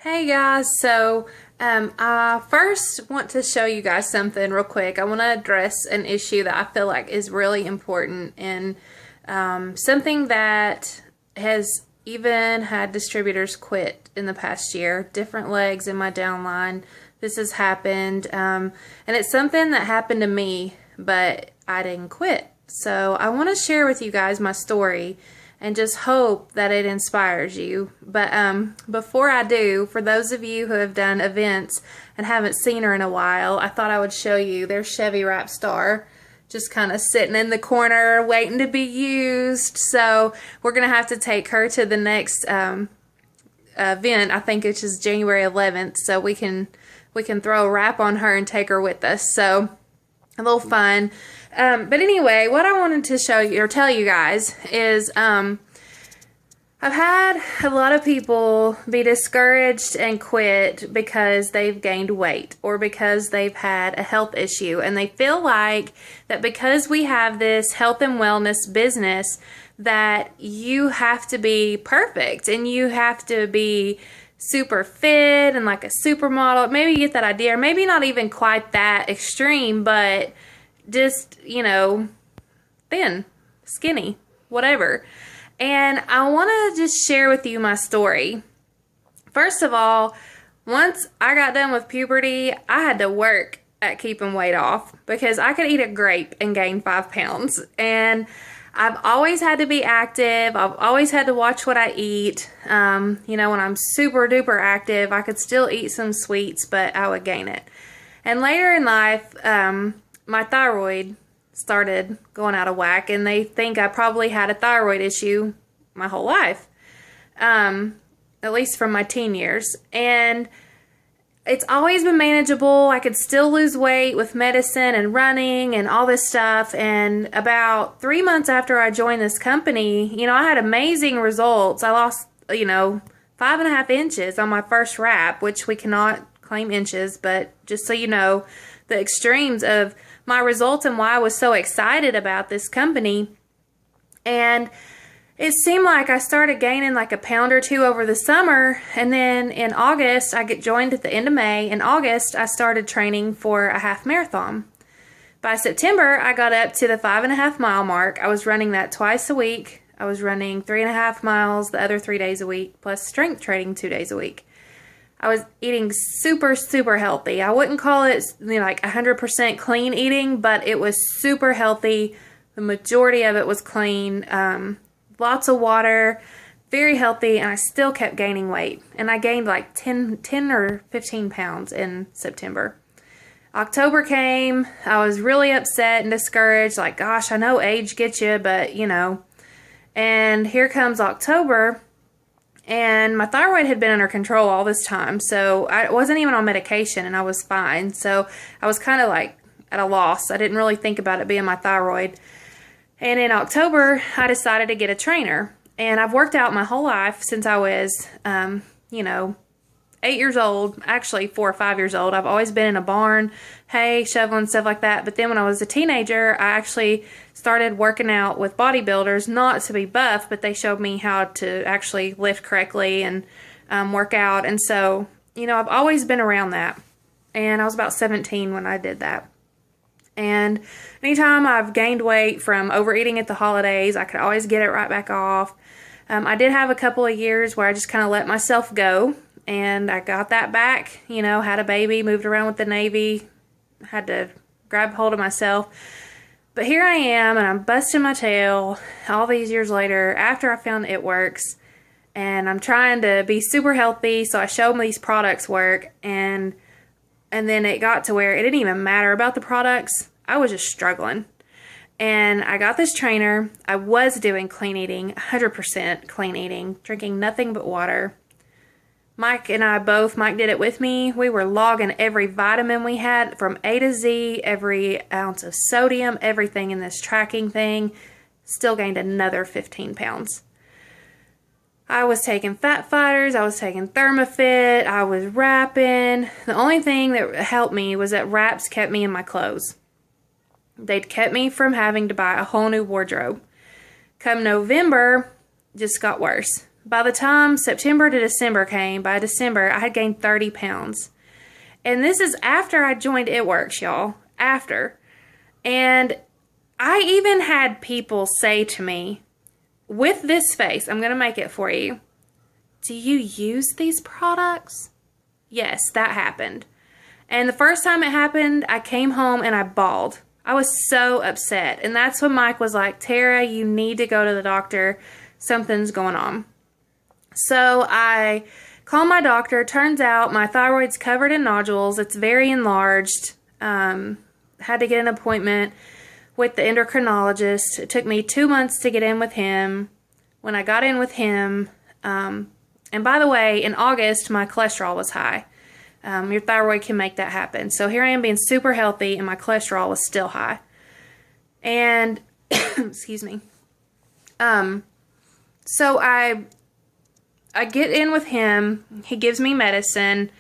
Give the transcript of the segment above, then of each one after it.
Hey guys, I first want to show you guys something real quick. I want to address an issue that I feel like is really important and something that has even had distributors quit in the past year. Different legs in my downline. This has happened, and it's something that happened to me, but I didn't quit. So I want to share with you guys my story and just hope that it inspires you. But before I do, for those of you who have done events and haven't seen her in a while, I thought I would show you. There's Chevy Rap Star just kind of sitting in the corner waiting to be used. So we're going to have to take her to the next event. I think it's just January 11th, so we can throw a wrap on her and take her with us. So a little fun. But anyway, what I wanted to show you or tell you guys is I've had a lot of people be discouraged and quit because they've gained weight or because they've had a health issue, and they feel like that because we have this health and wellness business that you have to be perfect and you have to be super fit and like a supermodel. Maybe you get that idea, or maybe not even quite that extreme, but just, thin, skinny, whatever. And I want to just share with you my story. First of all, once I got done with puberty, I had to work at keeping weight off because I could eat a grape and gain 5 pounds. And I've always had to be active. I've always had to watch what I eat. When I'm super duper active, I could still eat some sweets, but I would gain it. And later in life, my thyroid started going out of whack, and they think I probably had a thyroid issue my whole life, at least from my teen years. And it's always been manageable. I could still lose weight with medicine and running and all this stuff. And about 3 months after I joined this company, I had amazing results. I lost, 5.5 inches on my first wrap, which we cannot claim inches, but just so you know, the extremes of my results and why I was so excited about this company. And it seemed like I started gaining like a pound or two over the summer, and then in August I get joined at the end of May. In August I started training for a half marathon. By September I got up to the 5.5 mile mark. I was running that twice a week. I was running 3.5 miles the other 3 days a week, plus strength training 2 days a week. I was eating super, super healthy. I wouldn't call it like 100% clean eating, but it was super healthy. The majority of it was clean. Lots of water, very healthy, and I still kept gaining weight. And I gained like 10 or 15 pounds in September. October came. I was really upset and discouraged. Like, gosh, I know age gets you, but And here comes October. And my thyroid had been under control all this time, so I wasn't even on medication, and I was fine. So I was kind of like at a loss. I didn't really think about it being my thyroid. And in October, I decided to get a trainer. And I've worked out my whole life since I was, 8 years old, actually 4 or 5 years old. I've always been in a barn, hay, shoveling, stuff like that. But then when I was a teenager, I actually started working out with bodybuilders, not to be buff, but they showed me how to actually lift correctly and work out. And so, I've always been around that. And I was about 17 when I did that. And anytime I've gained weight from overeating at the holidays, I could always get it right back off. I did have a couple of years where I just kind of let myself go. And I got that back, had a baby, moved around with the Navy, had to grab hold of myself. But here I am, and I'm busting my tail all these years later after I found It Works. And I'm trying to be super healthy, so I showed them these products work. And then it got to where it didn't even matter about the products. I was just struggling. And I got this trainer. I was doing clean eating, 100% clean eating, drinking nothing but water. Mike and I both, Mike did it with me. We were logging every vitamin we had from A to Z, every ounce of sodium, everything in this tracking thing. Still gained another 15 pounds. I was taking fat fighters, I was taking Thermafit, I was wrapping. The only thing that helped me was that wraps kept me in my clothes. They'd kept me from having to buy a whole new wardrobe. Come November, just got worse. By the time September to December came, by December, I had gained 30 pounds. And this is after I joined It Works, y'all. After. And I even had people say to me, with this face, I'm going to make it for you. Do you use these products? Yes, that happened. And the first time it happened, I came home and I bawled. I was so upset. And that's when Mike was like, Tara, you need to go to the doctor. Something's going on. So I called my doctor. Turns out my thyroid's covered in nodules. It's very enlarged. Had to get an appointment with the endocrinologist. It took me 2 months to get in with him. When I got in with him, and by the way, in August, my cholesterol was high. Your thyroid can make that happen. So here I am being super healthy, and my cholesterol was still high. And, excuse me. So I get in with him. He gives me medicine,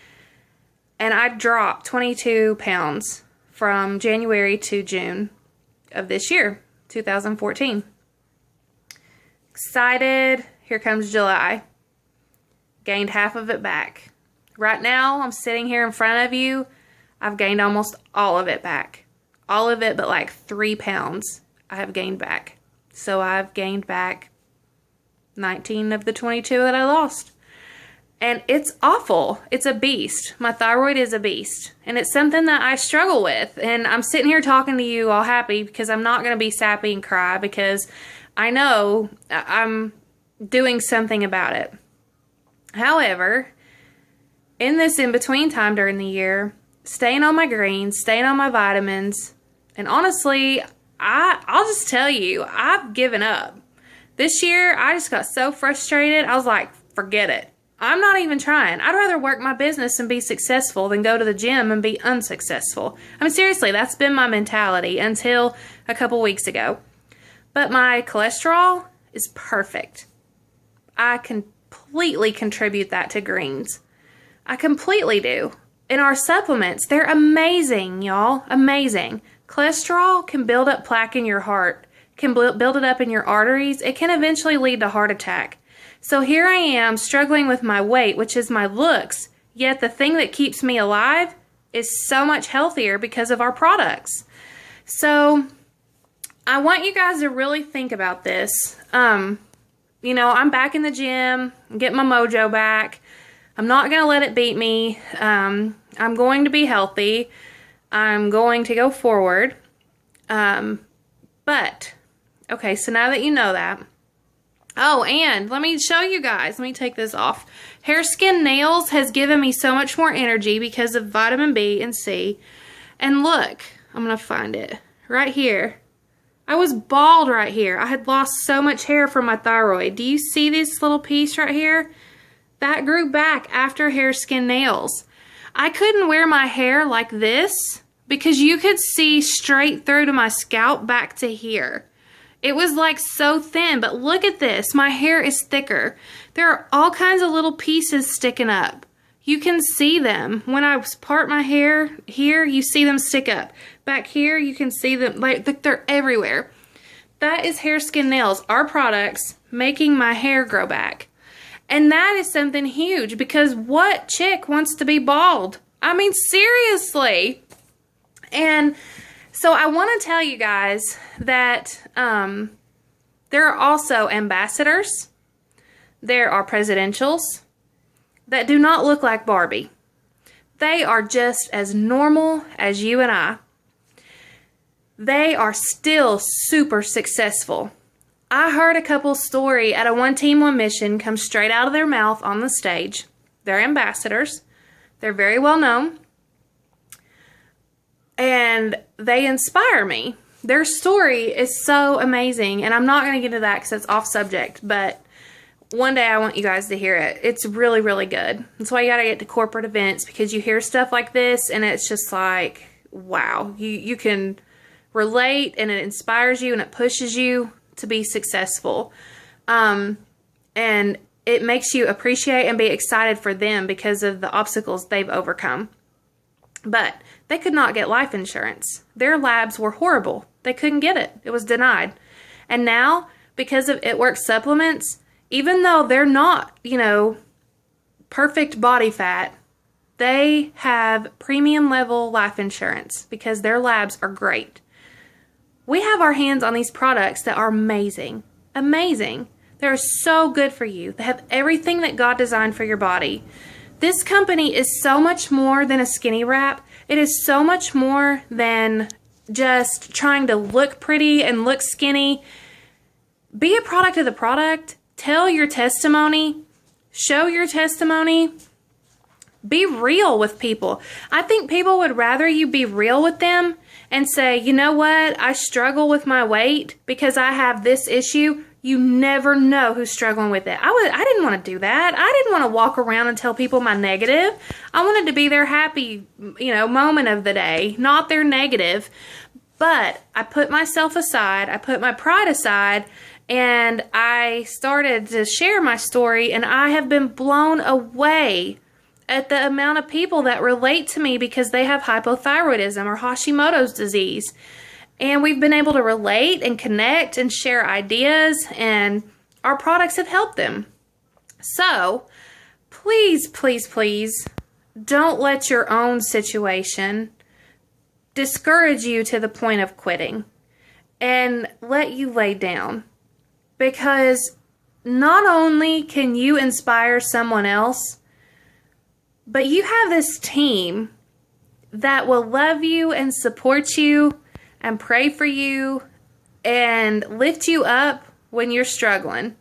and I dropped 22 pounds from January to June of this year, 2014. Excited. Here comes July. Gained half of it back. Right now, I'm sitting here in front of you. I've gained almost all of it back. All of it but like 3 pounds I have gained back. So I've gained back 19 of the 22 that I lost. And it's awful. It's a beast. My thyroid is a beast. And it's something that I struggle with. And I'm sitting here talking to you all happy because I'm not going to be sappy and cry because I know I'm doing something about it. However, in this in-between time during the year, staying on my greens, staying on my vitamins, and honestly, I'll just tell you, I've given up. This year, I just got so frustrated, I was like, forget it. I'm not even trying. I'd rather work my business and be successful than go to the gym and be unsuccessful. I mean, seriously, that's been my mentality until a couple weeks ago. But my cholesterol is perfect. I completely contribute that to greens. I completely do. And our supplements, they're amazing, y'all. Amazing. Cholesterol can build up plaque in your heart, can build it up in your arteries. It can eventually lead to heart attack. So here I am struggling with my weight, which is my looks, yet the thing that keeps me alive is so much healthier because of our products. So I want you guys to really think about this. You know, I'm back in the gym, getting my mojo back. I'm not going to let it beat me. I'm going to be healthy. I'm going to go forward. But, okay, so now that you know that. Oh, and let me show you guys. Let me take this off. Hair, Skin, Nails has given me so much more energy because of vitamin B and C. And look, I'm going to find it right here. I was bald right here. I had lost so much hair from my thyroid. Do you see this little piece right here? That grew back after Hair, Skin, Nails. I couldn't wear my hair like this because you could see straight through to my scalp back to here. It was like so thin, but look at this. My hair is thicker. There are all kinds of little pieces sticking up. You can see them. When I part my hair here, you see them stick up. Back here, you can see them, like they're everywhere. That is Hair, Skin, Nails, our products making my hair grow back. And that is something huge because what chick wants to be bald? I mean, seriously. And so I want to tell you guys that there are also ambassadors, there are presidentials that do not look like Barbie. They are just as normal as you and I. They are still super successful. I heard a couple's story at a One Team One Mission come straight out of their mouth on the stage. They're ambassadors. They're very well known. And they inspire me. Their story is so amazing. And I'm not going to get into that because it's off subject. But one day I want you guys to hear it. It's really, really good. That's why you got to get to corporate events because you hear stuff like this and it's just like, wow. You can relate and it inspires you and it pushes you to be successful. And it makes you appreciate and be excited for them because of the obstacles they've overcome. But they could not get life insurance. Their labs were horrible. They couldn't get it. It was denied. And now, because of It Works supplements, even though they're not, perfect body fat, they have premium level life insurance because their labs are great. We have our hands on these products that are amazing. Amazing. They're so good for you. They have everything that God designed for your body. This company is so much more than a skinny wrap. It is so much more than just trying to look pretty and look skinny. Be a product of the product. Tell your testimony. Show your testimony. Be real with people. I think people would rather you be real with them and say, you know what, I struggle with my weight because I have this issue. You never know who's struggling with it. I didn't want to do that. I didn't want to walk around and tell people my negative. I wanted to be their happy, moment of the day, not their negative. But I put myself aside. I put my pride aside. And I started to share my story. And I have been blown away at the amount of people that relate to me because they have hypothyroidism or Hashimoto's disease. And we've been able to relate and connect and share ideas, and our products have helped them. So, please, please, please, don't let your own situation discourage you to the point of quitting and let you lay down. Because not only can you inspire someone else, but you have this team that will love you and support you and pray for you and lift you up when you're struggling.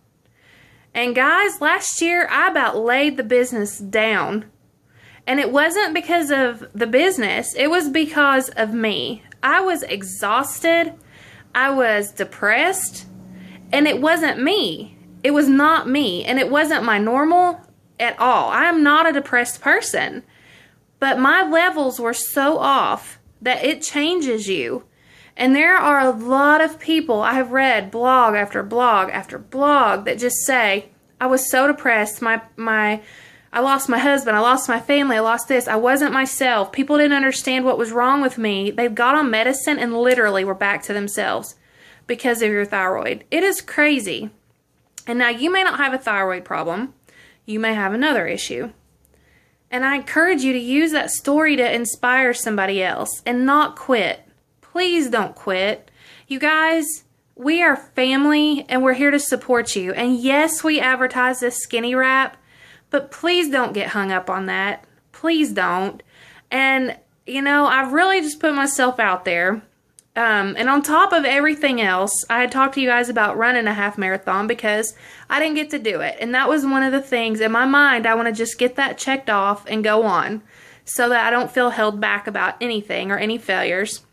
And guys, last year I about laid the business down. And it wasn't because of the business. It was because of me. I was exhausted. I was depressed. And it wasn't me. It was not me. And it wasn't my normal at all. I am not a depressed person. But my levels were so off that it changes you. And there are a lot of people, I have read blog after blog after blog that just say, I was so depressed. I lost my husband. I lost my family. I lost this. I wasn't myself. People didn't understand what was wrong with me. They got on medicine and literally were back to themselves because of your thyroid. It is crazy. And now you may not have a thyroid problem. You may have another issue. And I encourage you to use that story to inspire somebody else and not quit. Please don't quit. You guys, we are family and we're here to support you. And yes, we advertise this skinny wrap, but please don't get hung up on that. Please don't. And, I've really just put myself out there. And on top of everything else, I had talked to you guys about running a half marathon because I didn't get to do it. And that was one of the things in my mind. I want to just get that checked off and go on so that I don't feel held back about anything or any failures.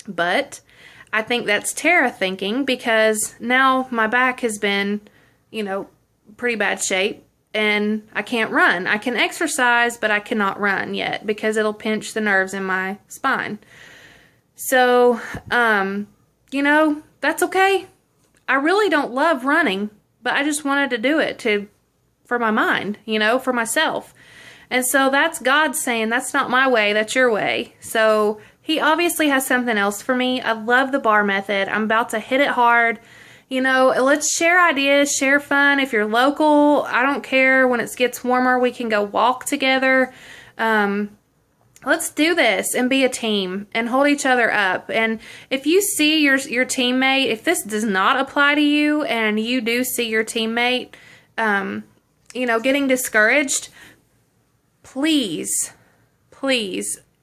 But I think that's Tara thinking because now my back has been, pretty bad shape and I can't run. I can exercise, but I cannot run yet because it'll pinch the nerves in my spine. So, that's okay. I really don't love running, but I just wanted to do it for my mind, for myself. And so that's God saying, that's not my way, that's your way. So He obviously has something else for me. I love the bar method. I'm about to hit it hard. Let's share ideas, share fun. If you're local, I don't care. When it gets warmer, we can go walk together. Let's do this and be a team and hold each other up. And if you see your teammate, if this does not apply to you and you do see your teammate, getting discouraged, please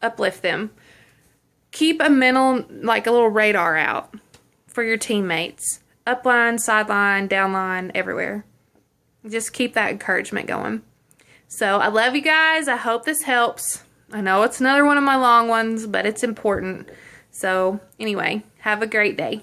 uplift them. Keep a little radar out for your teammates. Upline, sideline, downline, everywhere. Just keep that encouragement going. So I love you guys. I hope this helps. I know it's another one of my long ones, but it's important. So anyway, have a great day.